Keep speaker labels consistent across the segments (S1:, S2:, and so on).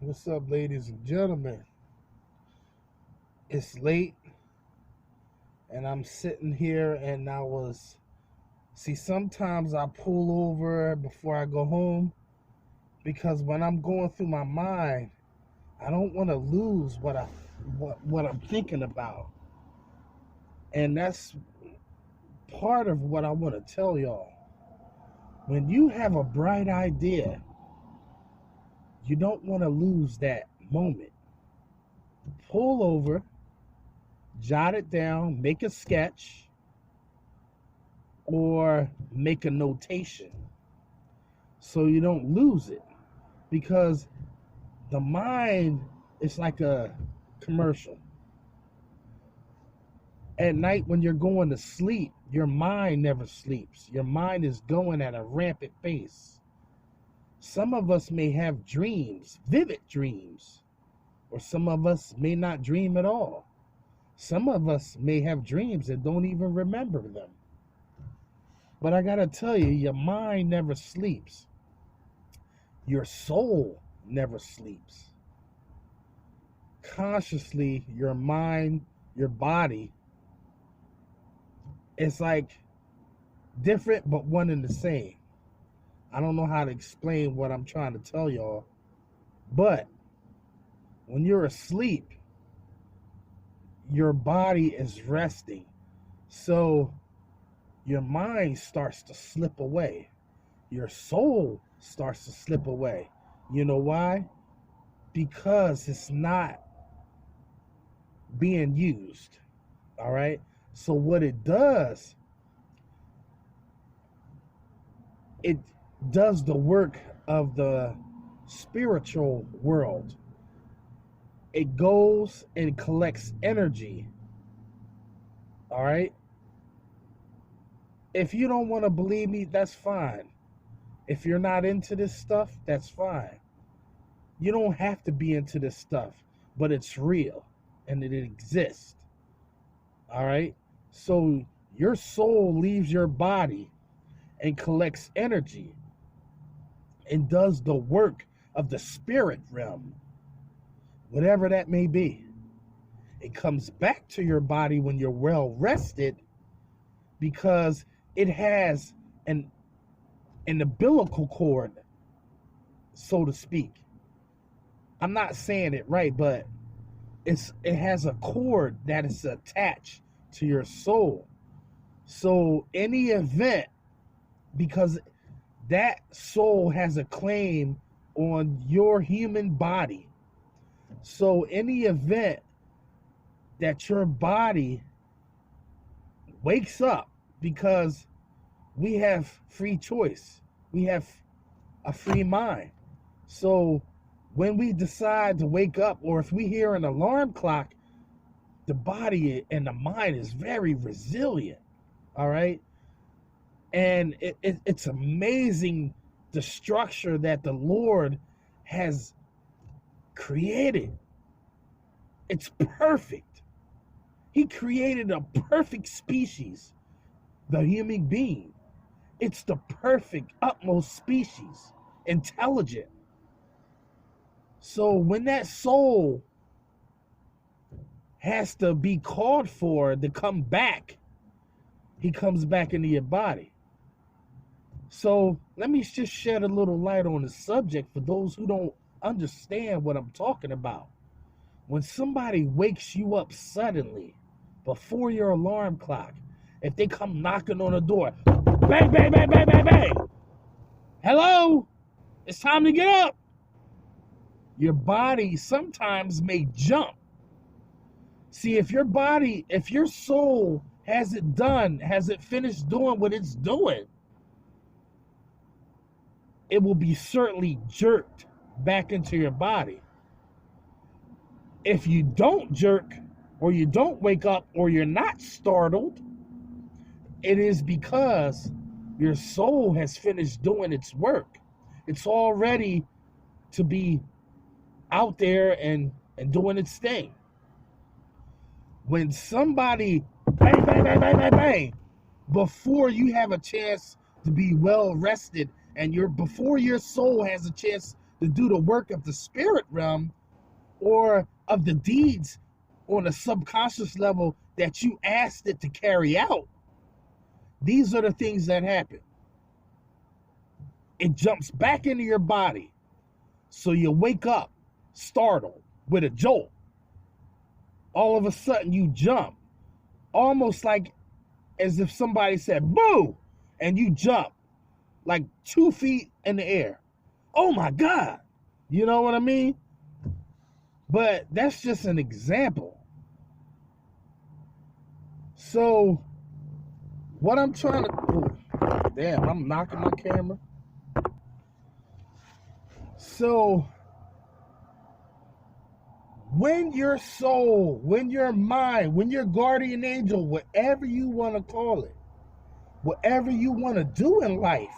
S1: What's up, ladies and gentlemen? It's late, and I'm sitting here, and sometimes I pull over before I go home because when I'm going through my mind, I don't want to lose what I'm thinking about, and that's part of what I want to tell y'all. When you have a bright idea, you don't want to lose that moment. Pull over, jot it down, make a sketch, or make a notation so you don't lose it, because the mind is like a commercial. At night when you're going to sleep, your mind never sleeps. Your mind is going at a rampant pace. Some of us may have dreams, vivid dreams, or some of us may not dream at all. Some of us may have dreams and don't even remember them. But I gotta tell you, your mind never sleeps. Your soul never sleeps. Consciously, your mind, your body, it's like different but one and the same. I don't know how to explain what I'm trying to tell y'all, but when you're asleep, your body is resting. So your mind starts to slip away. Your soul starts to slip away. You know why? Because it's not being used. All right? So what it does the work of the spiritual world. It goes and collects energy. All right? If you don't want to believe me, that's fine. If you're not into this stuff, that's fine. You don't have to be into this stuff, but it's real and it exists. All right? So your soul leaves your body and collects energy and does the work of the spirit realm, whatever that may be. It comes back to your body when you're well rested, because it has an umbilical cord, so to speak. I'm not saying it right, but it has a cord that is attached to your soul. So any event, because that soul has a claim on your human body. So any event that your body wakes up, because we have free choice, we have a free mind. So when we decide to wake up, or if we hear an alarm clock, the body and the mind is very resilient. All right? And it's amazing the structure that the Lord has created. It's perfect. He created a perfect species, the human being. It's the perfect, utmost species, intelligent. So when that soul has to be called for to come back, he comes back into your body. So let me just shed a little light on the subject for those who don't understand what I'm talking about. When somebody wakes you up suddenly before your alarm clock, if they come knocking on the door, bang, bang, bang, bang, bang, bang. Hello? It's time to get up. Your body sometimes may jump. See, if your soul hasn't finished doing what it's doing, it will be certainly jerked back into your body. If you don't jerk, or you don't wake up, or you're not startled, it is because your soul has finished doing its work. It's all ready to be out there and doing its thing. When somebody bang, bang, bang, bang, bang, bang, before you have a chance to be well rested, and before your soul has a chance to do the work of the spirit realm or of the deeds on a subconscious level that you asked it to carry out, these are the things that happen. It jumps back into your body. So you wake up startled with a jolt. All of a sudden you jump, almost like as if somebody said, boo, and you jump like 2 feet in the air. Oh my God. You know what I mean? But that's just an example. So what I'm trying to, oh, damn, I'm knocking my camera. So when your soul, when your mind, when your guardian angel, whatever you want to call it, whatever you want to do in life,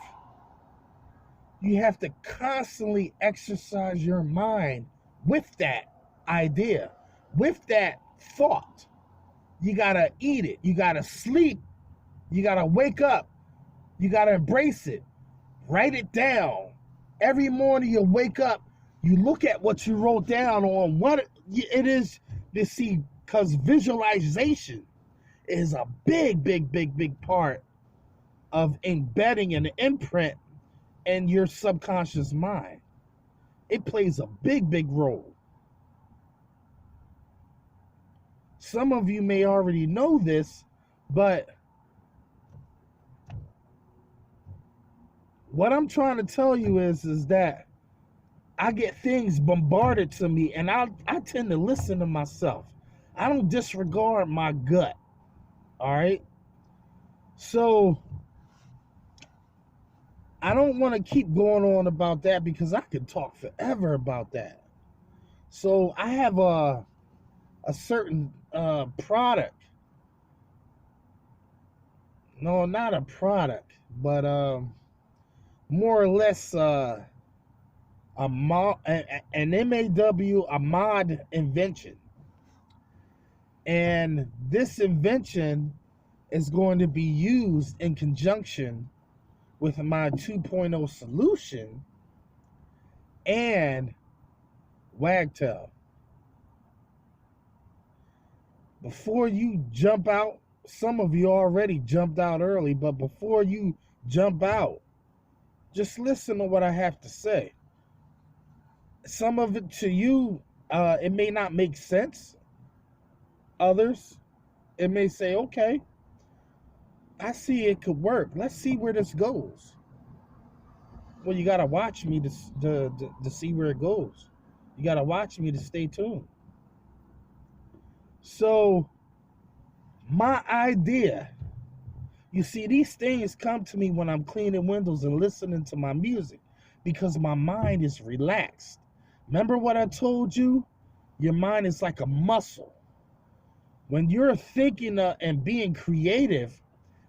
S1: you have to constantly exercise your mind with that idea, with that thought. You got to eat it. You got to sleep. You got to wake up. You got to embrace it. Write it down. Every morning you wake up, you look at what you wrote down on what it is to see, because visualization is a big, big, big, big part of embedding an imprint in your subconscious mind. It plays a big, big role. Some of you may already know this, but what I'm trying to tell you is that I get things bombarded to me, and I tend to listen to myself. I don't disregard my gut. All right? So I don't want to keep going on about that because I could talk forever about that. So I have a certain product. No, not a product, but more or less an M.A.W, a mod invention. And this invention is going to be used in conjunction with my 2.0 solution and Wagtail. Before you jump out, some of you already jumped out early, but before you jump out, just listen to what I have to say. Some of it to you, it may not make sense. Others, it may say, okay, I see it could work. Let's see where this goes. Well, you got to watch me to see where it goes. You got to watch me to stay tuned. So, my idea, you see, these things come to me when I'm cleaning windows and listening to my music because my mind is relaxed. Remember what I told you? Your mind is like a muscle. When you're thinking and being creative,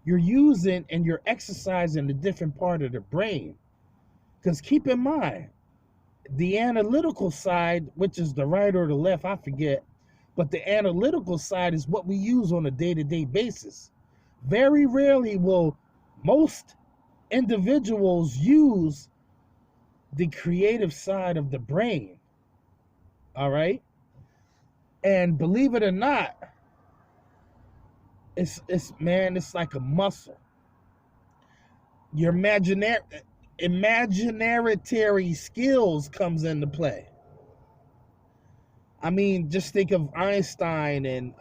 S1: you're using and you're exercising a different part of the brain. Because keep in mind, the analytical side, which is the right or the left, I forget, but the analytical side is what we use on a day-to-day basis. Very rarely will most individuals use the creative side of the brain. All right? And believe it or not, it's like a muscle. Your imaginary skills comes into play. I mean, just think of Einstein and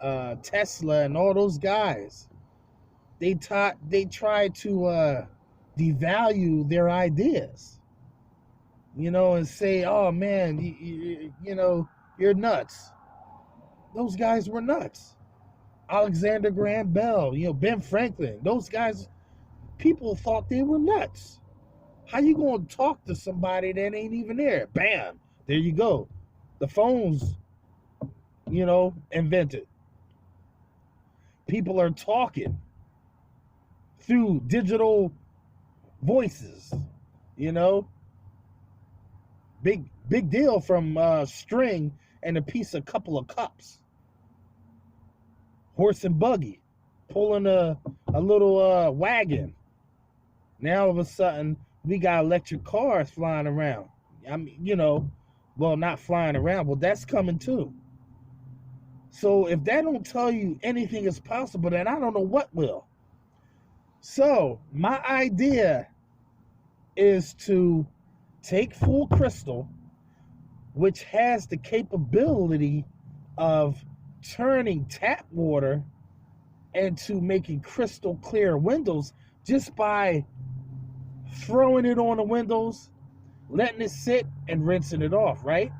S1: Tesla and all those guys. They tried to devalue their ideas, and say, "Oh man, you know, you're nuts." Those guys were nuts. Alexander Graham Bell, Ben Franklin, those guys, people thought they were nuts. How you gonna talk to somebody that ain't even there? Bam, there you go. The phone's, invented. People are talking through digital voices, big deal from string and a couple of cups. Horse and buggy, pulling a little wagon. Now all of a sudden we got electric cars flying around. I mean, well, not flying around. Well, that's coming too. So if that don't tell you anything is possible, then I don't know what will. So my idea is to take full crystal, which has the capability of turning tap water into making crystal clear windows just by throwing it on the windows, letting it sit, and rinsing it off, right?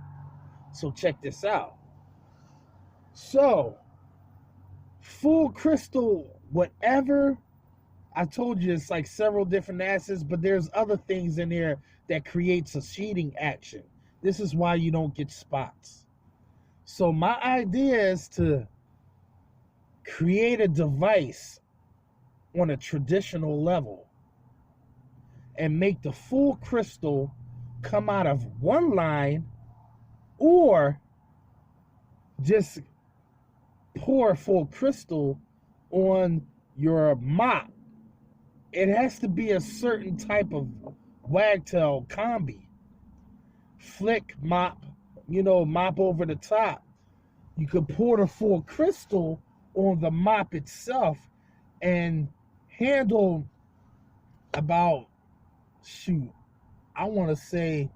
S1: So check this out. So, full crystal, whatever, I told you it's like several different acids, but there's other things in there that creates a sheeting action. This is why you don't get spots. So my idea is to create a device on a traditional level and make the full crystal come out of one line, or just pour full crystal on your mop. It has to be a certain type of Wagtail combi. Flick, mop, mop over the top. You could pour the full crystal on the mop itself and handle about, I want to say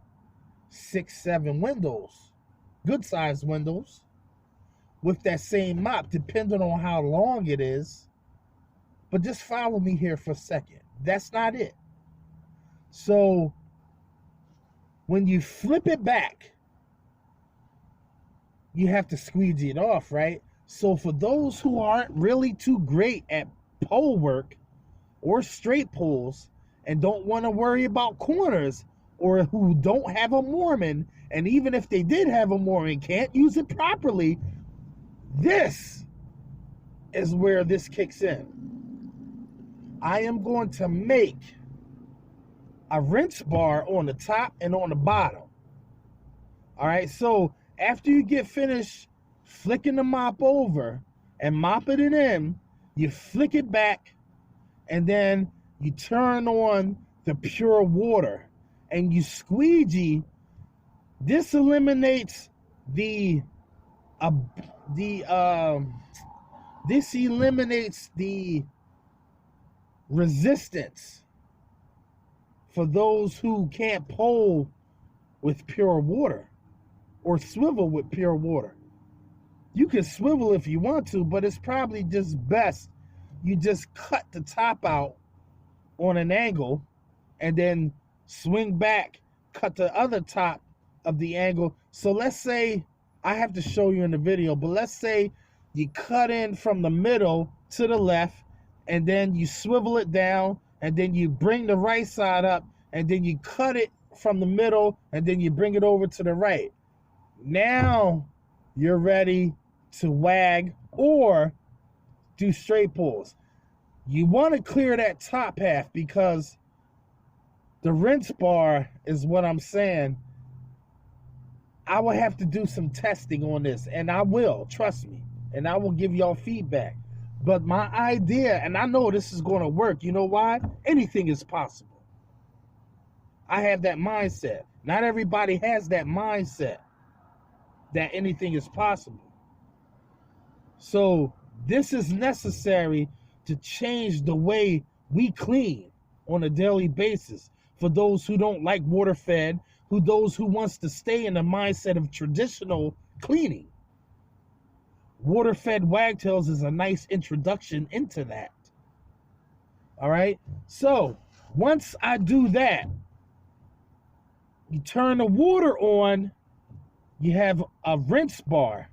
S1: 6-7 windows, good sized windows, with that same mop, depending on how long it is. But just follow me here for a second. That's not it. So when you flip it back, you have to squeegee it off, right? So for those who aren't really too great at pole work or straight pulls and don't want to worry about corners, or who don't have a Mormon, and even if they did have a Mormon, can't use it properly, this is where this kicks in. I am going to make a rinse bar on the top and on the bottom. All right, so after you get finished flicking the mop over and mopping it in, you flick it back, and then you turn on the pure water and you squeegee. This eliminates the resistance for those who can't pole with pure water or swivel with pure water. You can swivel if you want to, but it's probably just best you just cut the top out on an angle and then swing back, cut the other top of the angle. So let's say, I have to show you in the video, but let's say you cut in from the middle to the left, and then you swivel it down, and then you bring the right side up, and then you cut it from the middle, and then you bring it over to the right. Now you're ready to wag or do straight pulls. You want to clear that top half, because the rinse bar is what I'm saying. I will have to do some testing on this, and I will, trust me, and I will give y'all feedback. But my idea, and I know this is going to work, you know why? Anything is possible. I have that mindset. Not everybody has that mindset that anything is possible. So this is necessary to change the way we clean on a daily basis. For those who don't like water fed, those who wants to stay in the mindset of traditional cleaning. Water fed wagtails is a nice introduction into that. All right. So once I do that, you turn the water on, you have a rinse bar.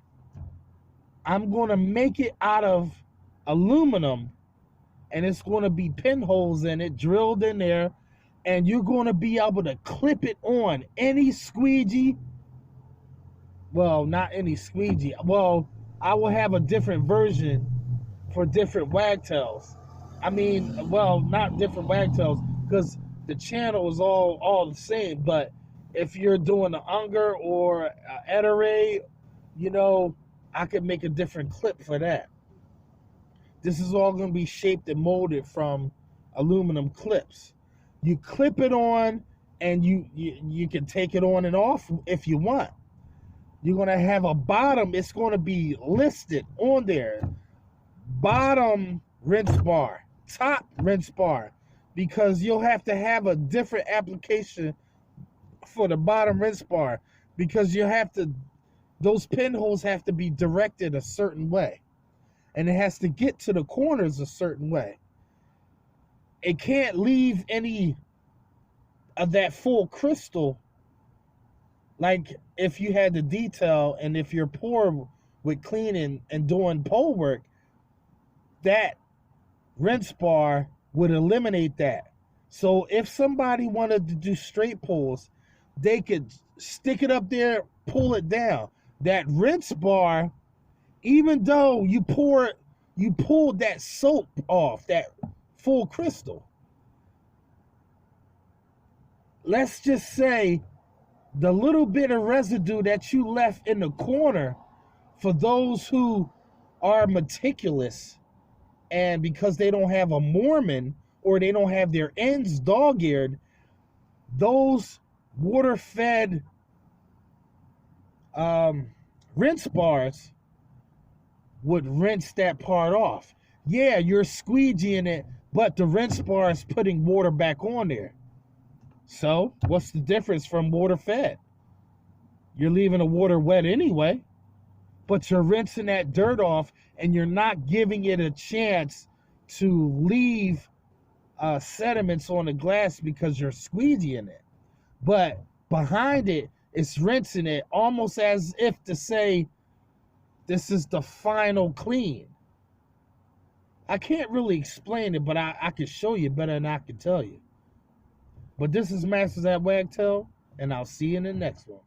S1: I'm going to make it out of aluminum, and it's going to be pinholes in it, drilled in there, and you're going to be able to clip it on any squeegee. Well, not any squeegee. Well, I will have a different version for different wagtails. I mean, well, not different wagtails, because the channel is all the same. But if you're doing an Unger or an Ettore, I could make a different clip for that. This is all going to be shaped and molded from aluminum clips. You clip it on, and you can take it on and off if you want. You're going to have a bottom. It's going to be listed on there. Bottom rinse bar, top rinse bar, because you'll have to have a different application for the bottom rinse bar, because you have to, those pinholes have to be directed a certain way, and it has to get to the corners a certain way. It can't leave any of that full crystal. Like if you had the detail, and if you're poor with cleaning and doing pole work, that rinse bar would eliminate that. So if somebody wanted to do straight pulls, they could stick it up there, pull it down. That rinse bar, even though you pulled that soap off, that full crystal, let's just say the little bit of residue that you left in the corner, for those who are meticulous, and because they don't have a Mormon or they don't have their ends dog-eared, those water-fed rinse bars would rinse that part off. Yeah, you're squeegeeing it, but the rinse bar is putting water back on there. So what's the difference from water-fed? You're leaving the water wet anyway, but you're rinsing that dirt off, and you're not giving it a chance to leave sediments on the glass because you're squeegeeing it. But behind it, it's rinsing it almost as if to say, this is the final clean. I can't really explain it, but I can show you better than I can tell you. But this is Masters at Wagtail, and I'll see you in the next one.